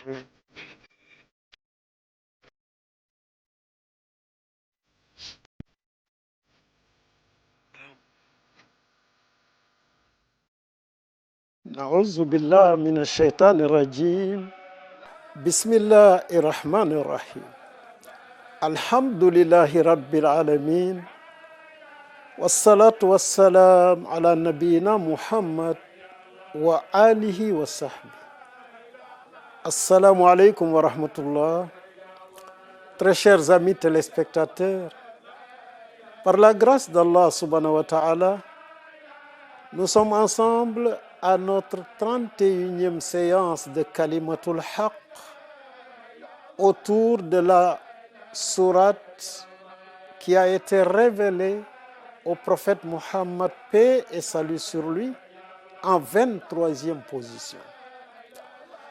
أعوذ بالله من الشيطان الرجيم بسم الله الرحمن الرحيم الحمد لله رب العالمين والصلاة والسلام على نبينا محمد وآله وصحبه. Assalamu alaikum wa rahmatullah. Très chers amis téléspectateurs, par la grâce d'Allah subhanahu wa ta'ala, nous sommes ensemble à notre 31e séance de Kalimatul Haq autour de la sourate qui a été révélée au prophète Muhammad, paix et salut sur lui, en 23e position.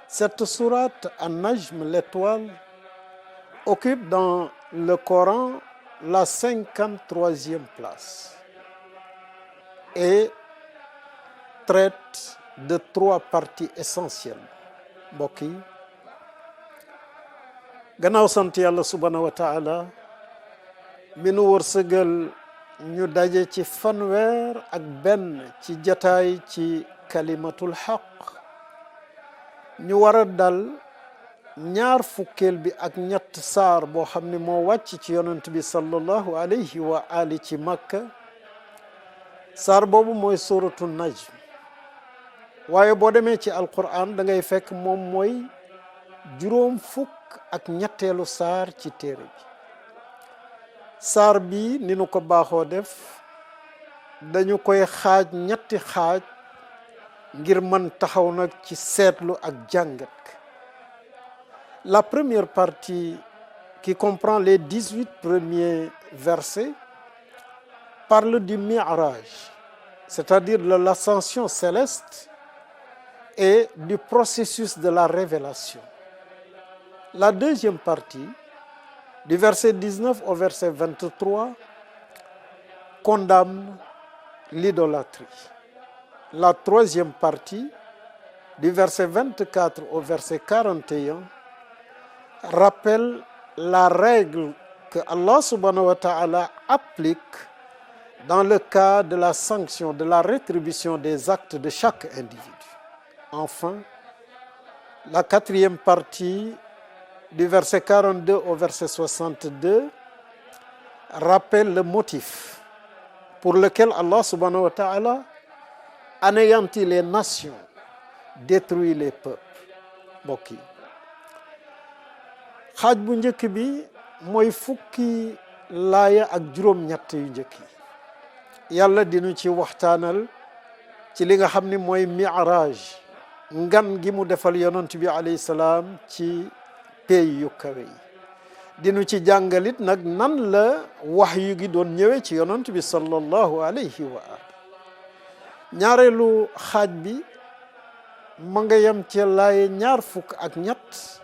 Cette sourate An-Najm, l'étoile, occupe dans le Coran la 53e place et traite de 3 parties essentielles. Mbokk yi, gannaaw sant yàlla subhanahu wa taala mi nu wërsëgal ñu daje ci fanweer ak benn ci jataay ci kalimatul haq, ñu war a dal ñaar fukkeel bi ak ñett saar boo xam ne moo wàcc ci yonent bi sallallahu alayhi wa ali ci Makka. Saar boobu mooy suratu Najm, waaye boo demee ci alquran da ngay fekk moom mooy juróom fukk ak ñetteelu saar ci téere bi. Saar bi ni nu ko baaxoo def, dañu koy xaaj ñetti xaaj ngir mën taxaw nag ci seetlu ak jàngat. La première partie, qui comprend les 18 premiers versets, parle du Mi'raj, c'est-à-dire de l'ascension céleste et du processus de la révélation. La deuxième partie, du verset 19 au verset 23, condamne l'idolâtrie. La troisième partie, du verset 24 au verset 41, rappelle la règle que Allah subhanahu wa ta'ala applique dans le cas de la sanction, de la rétribution des actes de chaque individu. Enfin, la quatrième partie, du verset 42 au verset 62, rappelle le motif pour lequel Allah subhanahu wa ta'ala anéantit les nations, détruit les peuples. Mbokk yi, xaaj bu njëkk bi mooy fukki laaya ak juróom-ñett yu njëkk yi. Yàlla dinu ci waxtaanal ci li nga xam ni mooy mi'raj, ngan gi mu defal yonent bi alayhi salaam ci pays yu kawe yi. Dinu ci jàngalit nag nan la wahyu gi doon ñëwee ci yonent bi sallallahu alayhi wa ali. Ñaareelu xaaj bi ma nga yem ci laaye ñaar fukk ak ñett,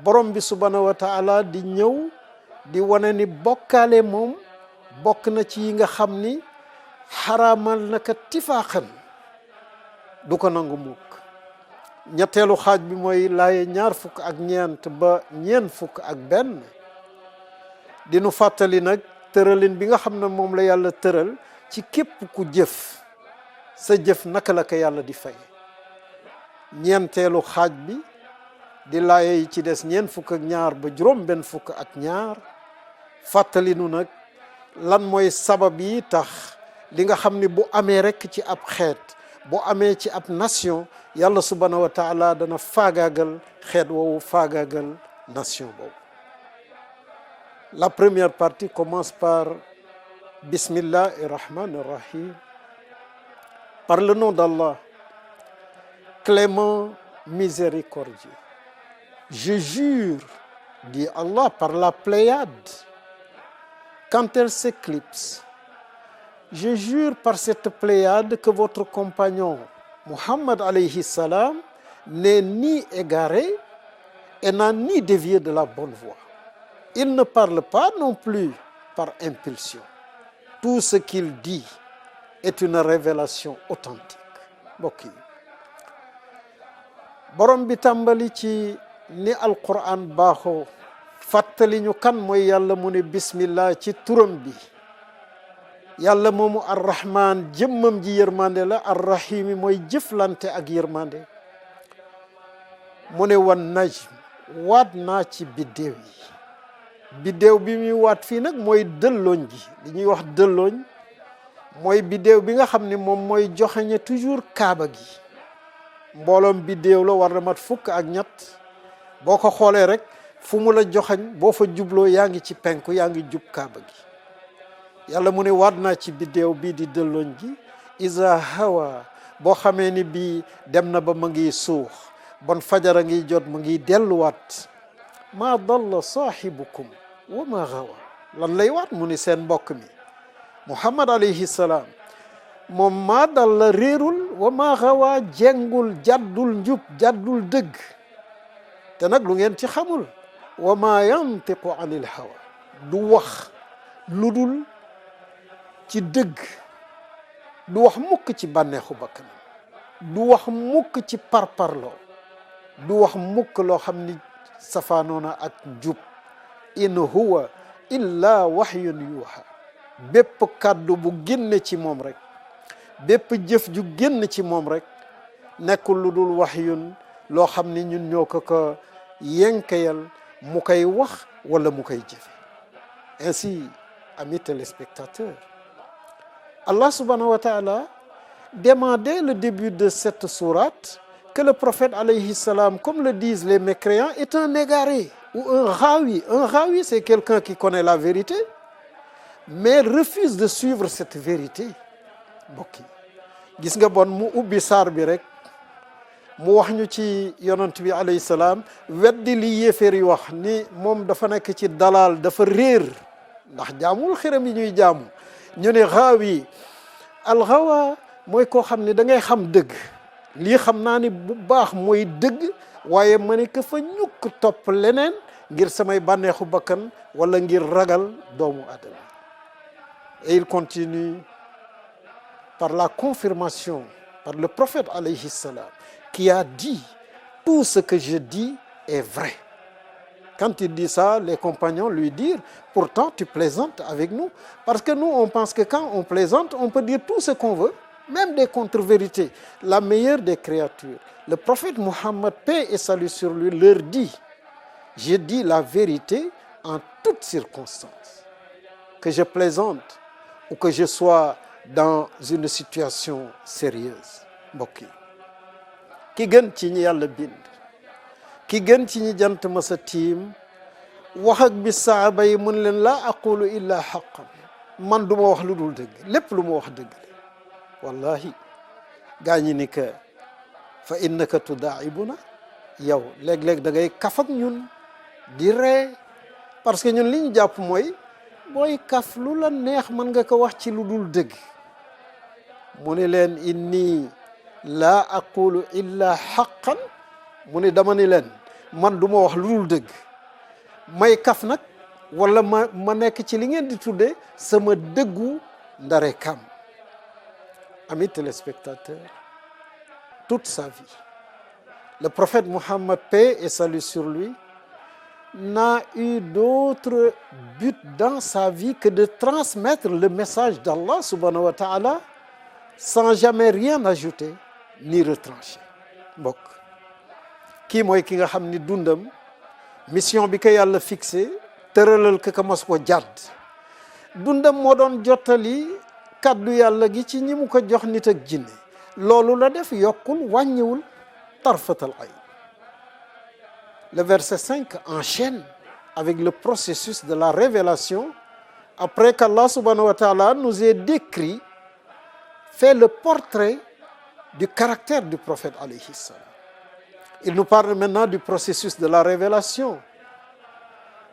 borom bi subhanahu wa taala di ñëw di wane ni bokkaale moom bokk na ci yi nga xam ni xaraamal naka tifaaxan du ko nangu mukk. Ñetteelu xaaj bi mooy laaye ñaar fukk ak ñeent ba ñeent fukk ak benn, di nu fàttali nag tëralin bi nga xam ne moom la yàlla tëral ci képp ku jëf sa jëf naka la ko yàlla di fay. Ñeenteelu xaaj bi di laaye yi ci des ñeent fukk ak ñaar ba juróom benn fukk ak ñaar, fàttali nu nag lan mooy sabab yi tax li nga xam ni bu amee rekk ci ab xeet, bu amee ci ab nation, yàlla subhanahu wa taala dana faagaagal xeet woowu, faagaagal nation boobu. La première partie commence par Bismillahi rahmani rahim, par le nom d'Allah, clément, miséricordieux. Je jure, dit Allah, par la Pléiade, quand elle s'éclipse. Je jure par cette Pléiade que votre compagnon Muhammad alayhi salam n'est ni égaré et n'a ni dévié de la bonne voie. Il ne parle pas non plus par impulsion. Tout ce qu'il dit est une révélation authentique. Mbokk yi, borom bi tàmbali ci ni alquran baaxoo fàttali ñu kan mooy yàlla mu ne bismillah ci turam bi yàlla moomu arrahman jëmmam ji yërmande la arrahimi mooy jëflante ak yërmande mu ne wan najm waat naa ci biddéew yi biddéew bi muy waat fii nag mooy dëllooñ gi li ñuy wax dëllooñ mooy biddéew bi nga xam ne moom mooy joxeñe toujours kaaba gi mbooloom biddéew la war na mat fukk ak ñett boo ko xoolee rek fu mu la joxañ boo fa jubloo yaa ngi ci penku yaa ngi jub kaaba gi yàlla mu ne waat naa ci biddéew bii di dëllooñ gi isa hawa boo xamee ni bii dem na ba ma ngi suux bon fajara ngi jot mu ngi delluwaat maa dalla saahibukum wa ma gawa lan lay waat mu ni seen mbokk mi muhammad alayhi salaam moom maa dalla réerul wa ma gawa jengul jaddul njub jaddul dëgg te nag lu ngeen ci xamul wa ma yantiqu anil hawa du wax lu dul ci dëgg du wax mukk ci bànneexu bakkanam du wax mukk ci parparloo du wax mukk loo xam ni safaanoona ak jub in huwa illa wahyun yuha bépp kàddu bu génne ci moom rek bépp jëf ju génn ci moom rek nekkul lu dul wahyun loo xam ni ñun ñoo ko yenkayal mu koy wax wala mu koy jëfe ainsi amis téléspectateurs Allah subhanahu wa ta'ala demandait le début de cette sourate que le prophète alayhi salam, comme le disent les mécréants, est un égaré ou un ghawi. Un ghawi, c'est quelqu'un qui connaît la vérité, mais refuse de suivre cette vérité. mbokk yi gis nga bon mu ubbi saar bi rek mu wax ñu ci yonent bi alayhi salaam weddi li yéeféer yi wax ni moom dafa nekk ci dalal dafa réer ndax jaamul xiram yi ñuy jaamu ñu ne ghawi al ghawa mooy koo xam ne da ngay xam dëgg lii xam naa ni bu baax mooy dëgg waaye ma ne que fa ñukk topp leneen ngir samay bànneexu bakkan wala ngir ragal doomu adama. Et il continue par la confirmation par le prophète alayhi salam qui a dit tout ce que je dis est vrai. Quand il dit ça, les compagnons lui dirent pourtant tu plaisantes avec nous parce que nous on pense que quand on plaisante on peut dire tout ce qu'on veut, même des contre-vérités. La meilleure des créatures, le prophète Muhammad, paix et salut sur lui, leur dit je dis la vérité en toutes circonstances, que je plaisante ou que je sois dans une situation sérieuse. mbokk yi ki gën ci ñi yàlla bind ki gën ci ñi jant masa tiim wax ak bi saaba yi mun leen laa aqulu illa haqqan man du ma wax lu dul dëgg lépp lu ma wax dëgg la wallahi gaa ñi ni que fa innaka tudaa'ibuna yow léeg-léeg da ngay kaf ak ñun di ree parce que ñun li ñu jàpp mooy booy kaf lu la neex mën nga ko wax ci lu dul dëgg mu ne leen inni laa aqulu illa haqqan mu ne dama ni leen man du ma wax lu dul dëgg may kaf nag wala ma nekk ci li ngeen di tudde sama dëggu ndare kam. Amis téléspectateurs, toute sa vie le prophète Muhammad, paix et salut sur lui, n'a eu d'autre but dans sa vie que de transmettre le message d'Allah subhanahu wa ta'ala sans jamais rien ajouter ni retrancher. mbokk kii mooy ki nga xam ni dundam mission bi ko yàlla fixé tëralal ka mos ko jàdd dundam moo doon jottali kaddu yàlla gi ci ñi mu ko jox nit ak jinne loolu la def yokkul wàññiwul tarfatal ay. Le verset 5 enchaîne avec le processus de la révélation après qu'Allah subhanahu wa ta'ala nous ait décrit, fait le portrait du caractère du prophète alayhi salam. Il nous parle maintenant du processus de la révélation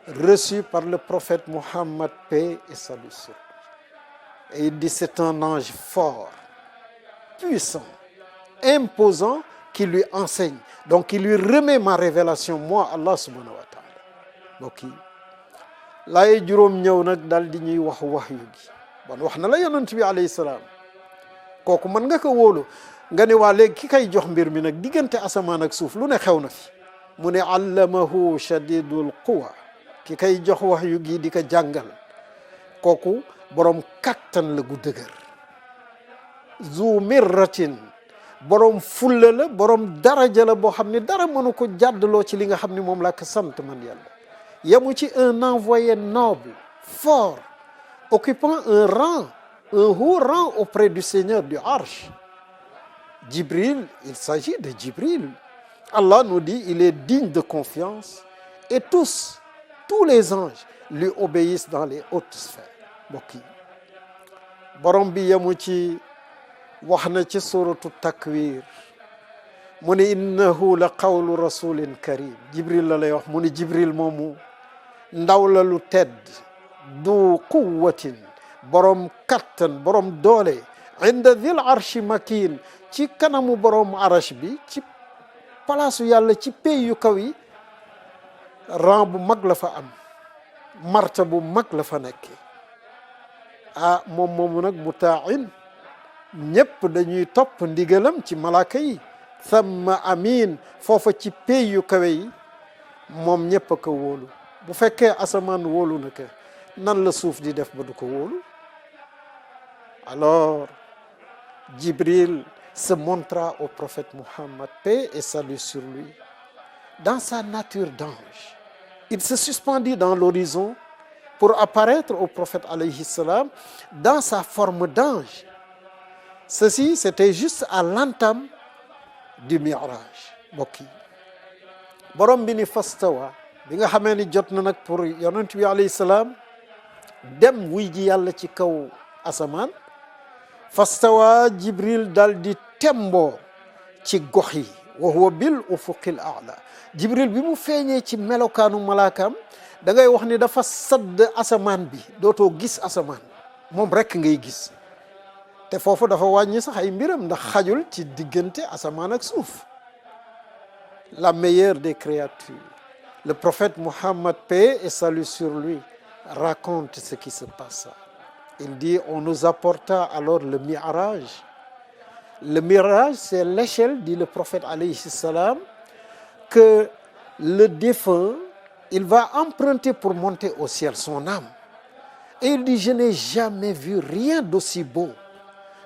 reçu par le prophète Muhammad, paix et salut sur lui. Et il dit c'est un ange fort, puissant, imposant qui lui enseigne. Donc il lui remet ma révélation, moi Allah subhanahu wa ta'ala. mbokk yi laay juróom ñëw nag daal di ñuy wax yu gi bon wax na la yonent bi alayhi salaam kooku mën nga ko wóolu nga ne waa léegi ki kay jox mbir mi nag diggante asamaan ak suuf lu ne xew na fi mu ne allamahu shadidul quwa ki kay jox wax yu gi di ko jàngal kooku borom kattan la gu dëgër zu mirratin borom fulla la borom daraja la boo xam ne dara mënu ko jàddaloo ci li nga xam ne moom laa ko sant man yàlla yemu ci un envoyé noble fort occupant un haut rang auprès du Seigneur du Arsh. Jibril, il s'agit de Jibril. Allah nous dit, il est digne de confiance et tous les anges lui obéissent dans les hautes sphères. mbokk yi borom bi yemu ci wax na ci suratu takwir mu ne innahu la qawlu rasulin karim Jibril la lay wax mu ne Jibril moomu ndaw la lu tedd du quwwatin borom kattan borom doole inda dhil arshi makin ci kanamu borom arash bi ci palaasu yàlla ci pays yu kaw yi rang bu mag la fa am marta bu mag la fa nekke moom moomu nag mutaain ñépp dañuy topp ndigalam ci malaaka yi thamma amin foofa ci pays yu kawe yi moom ñépp a ko wóolu bu fekkee asamaan wóolu na ko nan la suuf di def ba du ko wóolu alors Jibril se montra au prophète Muhammad, paix et salut sur lui, dans sa nature d'ange. Il se suspendit dans l'horizon pour apparaître au prophète alayhi salam dans sa forme d'ange. Ceci, c'était juste à l'entame du Mi'raj. mbokk yi borom bi ni fastawa bi nga xamee ni jot na nag pour yonent bi alayhi salaam dem wuy ji yàlla ci kaw asamaan fastawa Jibril dal di tembo ci gox yi wa huwa bil ufuqil a'la Jibril bi mu feeñee ci melokaanu malaakaam da ngay wax ni dafa sadd asamaan bi dootoo gis asamaan moom rekk ngay gis te foofu dafa wàññi sax ay mbiram ndax xajul ci diggante asamaan ak suuf. La meilleure des créatures, le prophète Muhammad, paix et salut sur lui, raconte ce qui se passa. Il dit, on nous apporta alors le Mi'raj. Le Mi'raj, c'est l'échelle, dit le prophète alayhi salam, que le défunt, il va emprunter pour monter au ciel son âme. Et il dit, je n'ai jamais vu rien d'aussi beau.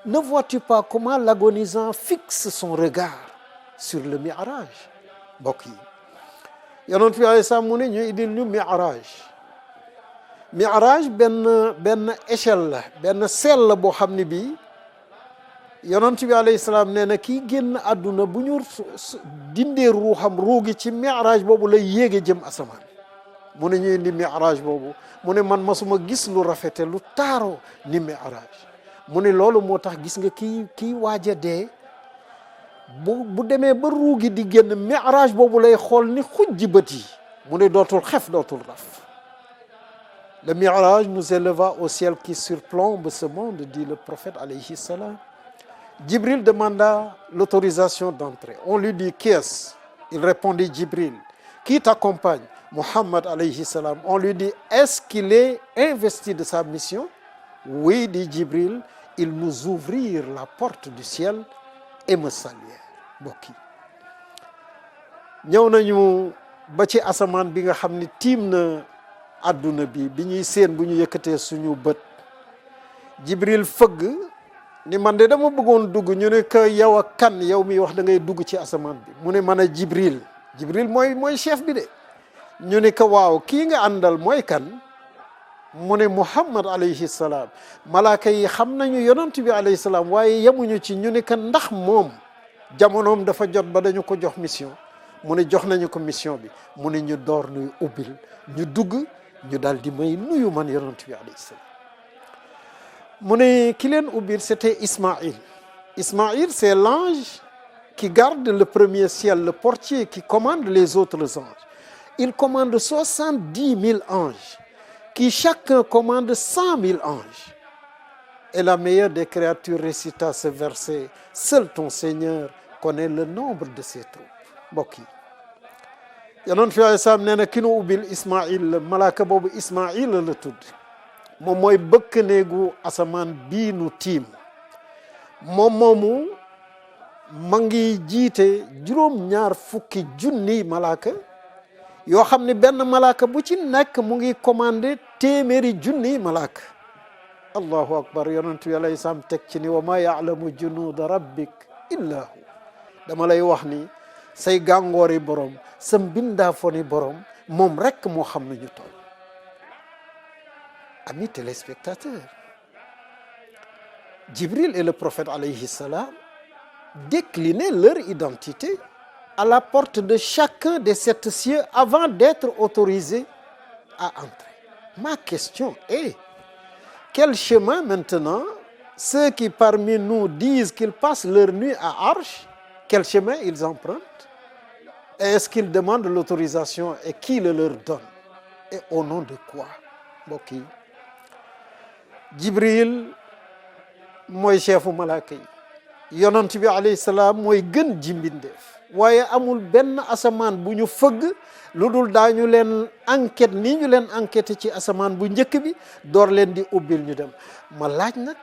Ne vois-tu pas comment l'agonisant fixe son regard sur le Mi'raj? mbokk yi yonent bi alayhi salaam mu ne ñu indil ñu Mi'raj benn échelle la benn seel la boo xam ne bii yonent bi alayhi salaam nee na kii génn àdduna bu ñu dindee ruuxam ruugi ci Mi'raj boobu lay yéege jëm asamaan mu ne ñu indi Mi'raj boobu mu ne man masuma gis lu rafete lu taaro ni Mi'raj mu ne loolu moo tax gis nga kii waaj a dee bu demee ba ruugi di génn Mi'raj boobu lay xool ni xujji bët yi mu ne dootul xef dootul raf. Le Mi'raj nous éleva au ciel qui surplombe ce monde, dit le prophète alayhi salam. Jibril demanda l'autorisation d'entrer. On lui dit, qui est-ce? Il répondit, Jibril. Qui t'accompagne? Muhammad alayhi salam. On lui dit, est-ce qu'il est investi de sa mission? Oui, dit Jibril. Ils nous ouvrirent la porte du ciel et me saluèrent. mbokk yi ñëw nañu ba ci asamaan bi nga xam ni tiim na àdduna bi ñuy seen bu ñu yëkkatee suñu bët Jibril fëgg ni man de dama bëggoon dugg ñu ne que yow ak kan yow mi wax da ngay dugg ci asamaan bi mu ne man a Jibril mooy chef bi de ñu ne que waaw kii nga àndal mooy kan mu ne Muhammad alayhi salaam malaaka yi xam nañu yonent bi alayhi salaam waaye yemuñu ci ñu ne que ndax moom jamonoom dafa jot ba dañu ko jox mission mu ne jox nañu ko mission bi mu ne ñu door nuy ubbil ñu dugg ñu daal di may nuyu man yonent bi alayhi salaam mu ne ki leen ubbil c'était Ismaïl. Ismaïl, c'est l'ange qui garde le premier ciel, le portier qui commande les autres anges. Il commande 70 000 anges qui chacun commande 100 000 anges. Et la meilleure des créatures récita ce verset, seul ton Seigneur connaît le nombre de ses troupes. mbokk yi yonent fi alayhi salaam nee na ki nu ubbil Ismaïl la malaaka boobu Ismaïl la tudd moom mooy bëkk néegu asamaan bii nu tiim moom moomu ma ngi jiite juróom-ñaar fukki junniy malaaka yoo xam ne benn malaaka bu ci nekk mu ngi commandé téeméeri junniy malaaka. allahu akbar. yonentu yàlla isam teg ci ni wa ma yaalamu junuuda rabbik illa hu. dama lay wax ni say gàngoori borom sa mbindaafoni borom moom rekk moo xam nañu toll. amis téléspectateurs, Djibril et le prophète alayhi salam déclinaient leur identité à la porte de chacun des 7 cieux avant d'être autorisés à entrer. Ma question est, quel chemin maintenant ceux qui parmi nous disent qu'ils passent leur nuit à Arsh, quel chemin ils empruntent? Et est-ce qu'ils demandent l'autorisation et qui le leur donne? Et au nom de quoi? Mbokk yi, Jibril mooy chefu malaaka yi, yonent bi alayhi salaam mooy gën ji mbindeef, waaye amul benn asamaan bu ñu fëgg lu dul daañu leen enquête ni ñu leen enquête ci asamaan bu njëkk bi door leen di ubbil ñu dem. ma laaj nag,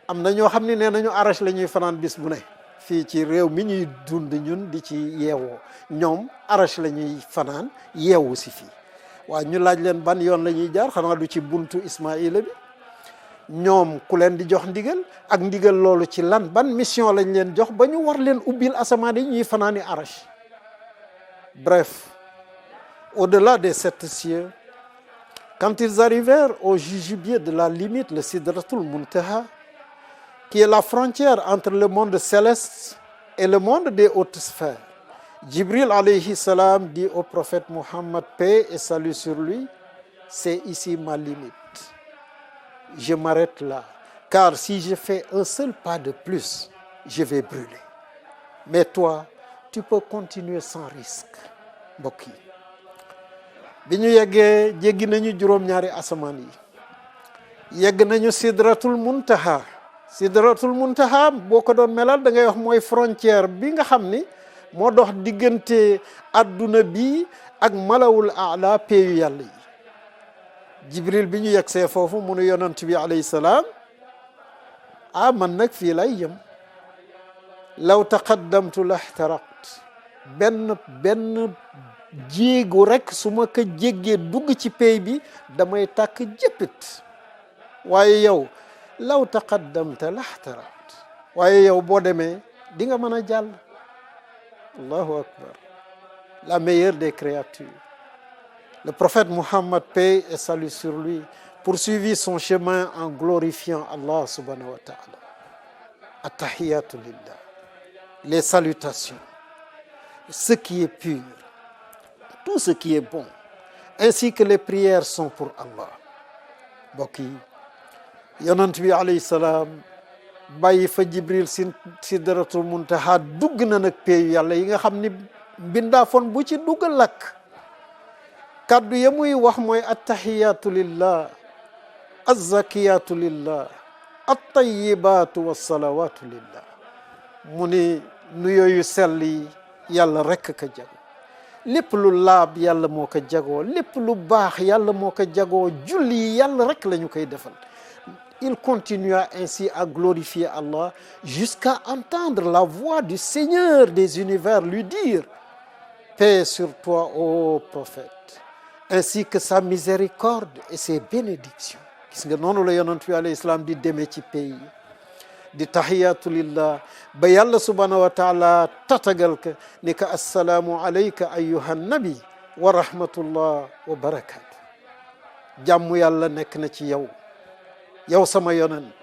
am na ñoo xam ne nee nañu Arash la ñuy fanaan bis bu ne fii ci réew mi ñuy dund ñun di ci yeewoo, ñoom Arash la ñuy fanaan yeewu si fii. waaw ñu laaj leen ban yoon la ñuy jaar, xanaa du ci buntu Ismaïla bi? ñoom ku leen di jox ndigal, ak ndigal loolu ci lan, ban mission lañ leen jox ba ñu war leen ubbil asamaan yi ñuy fanaani Arash? Bref, au-delà des 7 cieux, quand ils arrivèrent au jujubier de la limite, le Sidratul Muntaha, qui est la frontière entre le monde céleste et le monde des hautes sphères, Jibril alayhi salam dit au prophète Muhammad, paix et salut sur lui, c'est ici ma limite. Je m'arrête là, car si je fais un seul pas de plus, je vais brûler. Mais toi, tu peux continuer sans risque. Mbokk yi, bi ñu yeggee jéggi nañu juróom-ñaari asamaan yi, yegg nañu Sidratul Muntaha. Sidratul Muntaha boo ko doon melal da ngay wax mooy frontière bi nga xam ni moo dox diggante adduna bi ak malawul aala, peeyu yàlla yi. Jibril bi ñu yegsee foofu mu nu yonent bi alayhi salaam, man nag fii lay yëm. law taqaddamtu laxtaraqt. benn jéego rek su ma ko jéggee dugg ci pey bi damay tàkk jëppit. waaye yow law taqaddamta laxtaraqt, waaye yow boo demee di nga mën a jàll. Allahu akbar. La meilleure des créatures, le prophète Muhammad, paix et salut sur lui, poursuivit son chemin en glorifiant Allah subhanahu wa ta'ala. At-tahiyatu lillah, les salutations, ce qui est pur, tout ce qui est bon, ainsi que les prières sont pour Allah. Mbokk yi, yonent bi alayhi salaam bàyyi fa Jibril Sidratul Muntaha, dugg na nag peeyu yàlla yi nga xam ni mbindaafoon bu ci dugg lakk. kaddu ya muy wax mooy attahiyatu lillah, azzakiyatu lillah, attayibatu wassalawatu lillah. mu ni nuyoo yu sell yi yàlla rekk ka jago, lépp lu laab yàlla moo ko jagoo, lépp lu baax yàlla moo ko jagoo, julli yi yàlla rekk la ñu koy defal. Il continua ainsi à glorifier Allah jusqu'à entendre la voix du Seigneur des univers lui dire, paix sur toi, ô prophète, ainsi que sa miséricorde et ses bénédictions. Gis nga noonu la yonent bi alayhi salaam di demee ci pays di tahiyatu lillah ba yàlla subhanahu wa taala tatagal ka ni ka assalaamu alayka ayyuha nabi wa rahmatullah wa barakatu. jàmm yàlla nekk na ci yow, yow sama yonent,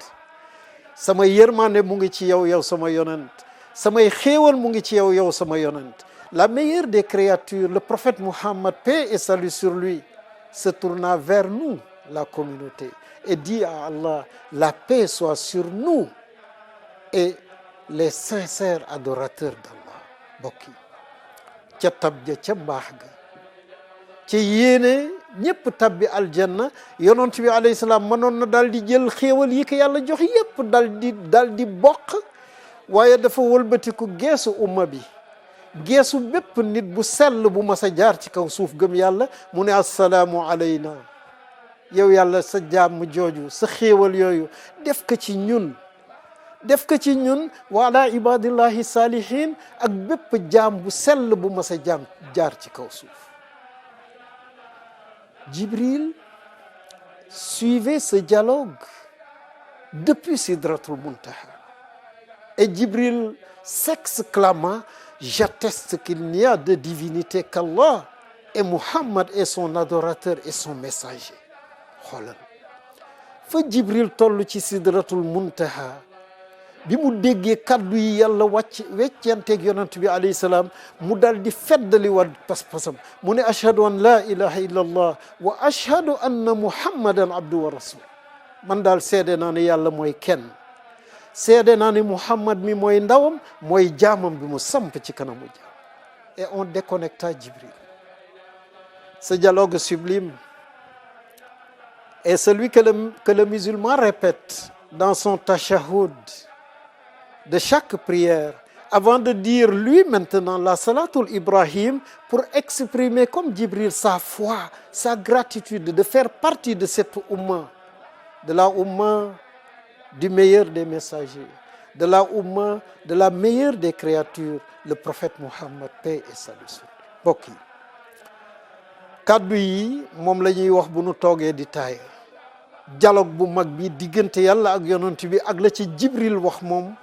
sama yërmande mu ngi ci yow, yow sama yonent, samay xéewal mu ngi ci yow, yow sama yonent. La meilleure des créatures, le prophète Muhammad, paix et salut sur lui, se tourna vers nous, la communauté, et dit à Allah, la paix soit sur nous et les sincères adorateurs d'Allah. Mbokk yi, ca tab ja, ca mbaax ga, ca yéene ñëpp tabbi aljanna, yonent bi alayhi salaam mënoon na daal di jël xéewal yi ko yàlla jox yépp daal di bokk, waaye dafa wëlbatiku geesu umma bi, geesu bépp nit bu sell bu mas a jaar ci kaw suuf gëm yàlla, mu ne assalaamu alayna, yow yàlla sa jàmm jooju, sa xéewal yooyu def ko ci ñun, def ko ci ñun wa ala ibadillahi salihin ak bépp jaam bu sell bu mas a jaam jaar ci kaw suuf. Jibril suivait ce dialogue depuis Sidratul Muntaha. Et Jibril s'exclama: j'atteste qu'il n'y a de divinité qu'Allah, et Muhammad est son adorateur et son messager. xoolal fa Jibril toll ci Sidratul Muntaha bi mu déggee kaddu yi yàlla weccanteeg yonent bi alayhi salaam mu dal di feddali waat pas-pasam mu ne ashhadu an la ilaha illa allah wa ashhadu anna muhammadan abdu wa rasul. man daal seede naa ne yàlla mooy kenn, seede naa ne Muhammad mi mooy ndawam mooy jaamam bi mu samp ci kanamu jaam. Et on déconnecta Jibril. Ce dialogue sublime est celui que le musulman répète dans son tashahhud de chaque prière avant de dire lui maintenant la salatul Ibrahim pour exprimer comme Jibril sa foi, sa gratitude de faire partie de cette umma, de la umma du meilleur des messagers, de la umma de la meilleure des créatures, le prophète Muhammad, paix et salut sur lui. Mbokk yi kàddu yi moom la ñuy wax bu nu toogee di taay dialogue bu mag bi diggante yàlla ak yonent bi ak la ci Jibril wax moom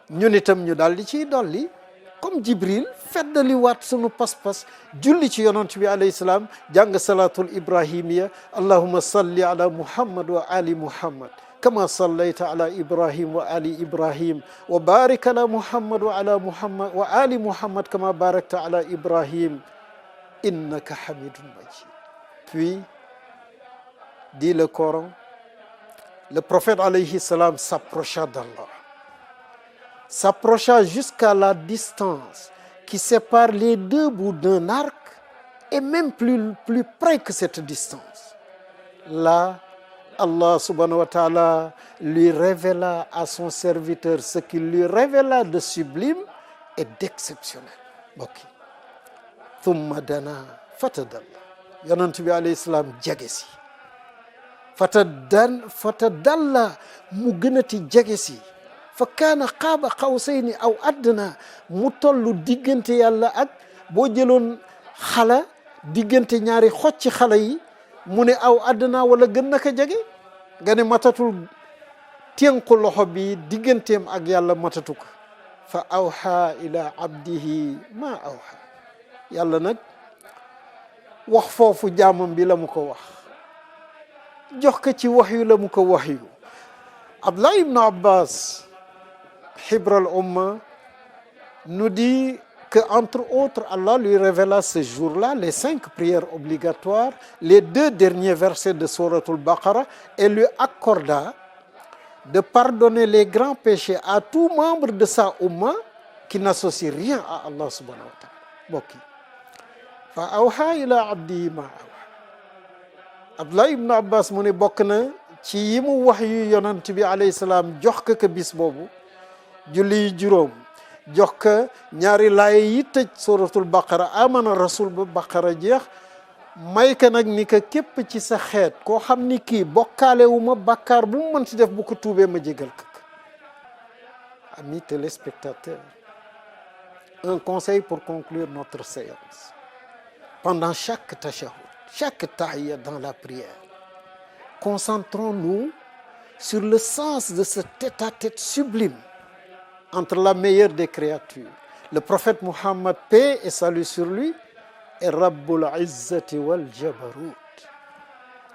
ñun itam ñu daal di ciy dolli comme Jibril feddali waat sunu pas-pas julli ci yonent bi alayhi salaam jàng salatul ibrahimiya allahumma salli ala muhammad wa ali muhammad kama sallayta ala ibrahim wa ali ibrahim wa barik ala muhammad wa ala muhammad wa ali muhammad kama barakta ala ibrahim innaka hamidun majid. Puis dit le Coran, le prophète alayhi salam s'approcha d'Allah, s'approcha jusqu'à la distance qui sépare les deux bouts d'un arc et même plus près que cette distance. Là, Allah subhanahu wa ta'ala lui révéla à son serviteur ce qu'il lui révéla de sublime et d'exceptionnel. Mbokk yi thumma dana fatadalla yonent bi alayhi salaam jege si fatadalla mu gënati jege si fa kaana qaaba qawsayni aw adna mu tollu diggante yàlla ak boo jëloon xala diggante ñaari xocci xala yi mu ne aw adna wala gën na ko jege nga ne matatul ténku loxo bi digganteem ak yàlla matatu ko fa awha ila abdihi ma awha yàlla nag wax foofu jaamam bi la mu ko wax jox ko ci waxyu la mu ko waxyu. Abdullah ibn Abbas Hibr al-Umma nous dit que entre autres Allah lui révéla ce jour-là les 5 prières obligatoires, les 2 derniers versets de Souratul Baqara et lui accorda de pardonner les grands péchés à tout membre de sa umma qui n'associe rien à Allah subhanahu wa ta'ala. Mbokk yi fa awha ila abdihi ma awha. Abdullah ibn Abbas mu ne bokk na ci yi mu wax yu yonent bi alayhi salaam jox ko bis boobu julli juróom jox ko ñaari laay yi tëj suratul baqara amana rasul ba baqara jeex may ka nag ni ka képp ci sa xeet koo xam ni kii bokkaale wu ma bàkkaar bu mu mën ci def bu ko tuubee ma jégal ko. Amis téléspectateurs, un conseil pour conclure notre séance. Pendant chaque tashahhud, chaque tahiyya dans la prière, concentrons-nous sur le sens de ce tête-à-tête sublime entre la meilleure des créatures, le prophète Muhammad, paix et salut sur lui, et Rabbul Izzati wal Jabarut,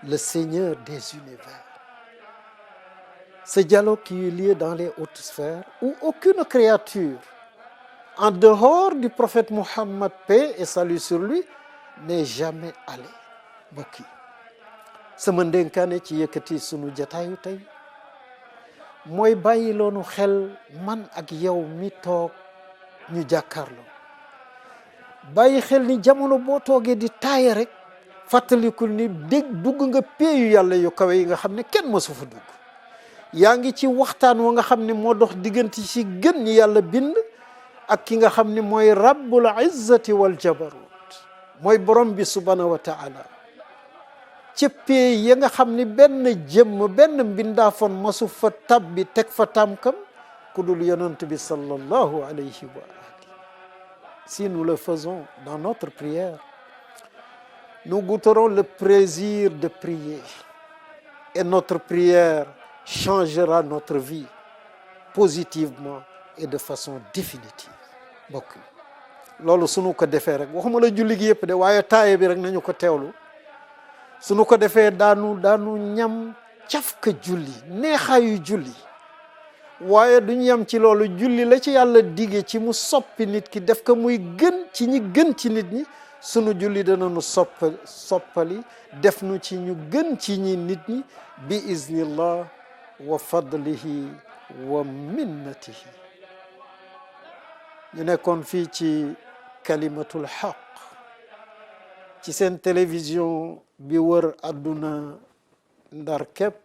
le Seigneur des univers. Ce dialogue qui eut lieu dans les hautes sphères où aucune créature, en dehors du prophète Muhammad, paix et salut sur lui, n'est jamais allé. Mbokk yi sama ndénkaane ci yëkkati sunu jataayu tey mooy bàyyi loonu xel man ak yow mi toog ñu jàkkaarloo bàyyi xel ni jamono boo toogee di taaye rek fàttalikul ni dugg nga péeyu yàlla yu kawe yi nga xam ne kenn mësu fa dugg. yaa ngi ci waxtaan wa nga xam ne moo dox diggante ci gën ñi yàlla bind ak ki nga xam ne mooy Rabbul Izzati wal Jabarut, mooy borom bi subhanahu wa ta'ala. ci pee ya nga xam ni benn jëmm benn mbindaafoon masu fa tabbi teg fa tànkam ku dul yonent bi sallallahu alayhi wa ali. Si nous le faisons dans notre prière, nous goûterons le plaisir de prier et notre prière changera notre vie positivement et de façon définitive. mbokk loolu sunu ko defee rek waxuma la julli gi yëpp de waaye taaye bi rek nañu ko teewlu sunu ko defee daanu ñam cafka julli neexaayu julli waaye duñu yem ci loolu julli la ci yàlla dige ci mu soppi nit ki def ko muy gën ci ñi gën ci nit ñi sunu julli danañu soppali def nu ci ñu gën ci ñi nit ñi bi iznillah wa fadlihi wa minnatihi. ñu nekkoon fii ci kalimatul xaq ci seen télévision bi wër àdduna ndar képp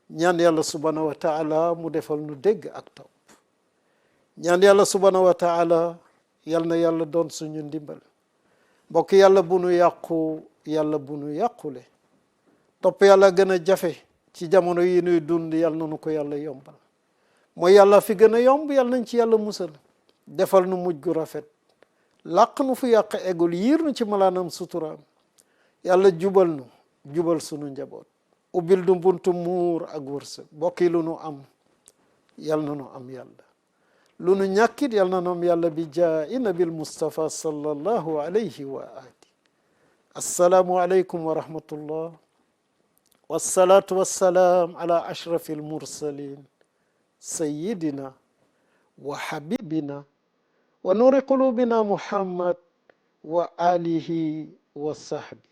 ñaan yàlla subhanahu wa taala mu defal nu dégg ak topp ñaan yàlla subhanahu wa taala yal na yàlla doon suñu ndimbal mbokk yàlla bu nu yàqu yàlla bu nu yàqule topp yàlla gën a jafe ci jamono yi nuy dund yàlla na nu ko yàlla yombal mooy yàlla fi gën a yomb yàlla nañ ci yàlla musal defal nu mujj gu rafet làq nu fu yàq eggul yiir nu ci malaanam suturaam yàlla jubal nu jubal sunu njaboot ubbil du buntu muur ak wërsëg bokki lu nu am yal na nu am yàlla lu nu ñàkkit yal na nu am yàlla bi jaa'i nabil Mustafa sallallahu alayhi wa ali. assalaamu aleykum wa rahmatullah wassalaatu wassalaam ala ashrafil mursalin sayyidina wa habibina wa nuri qulubina Muhammad wa alihi wa sahbi.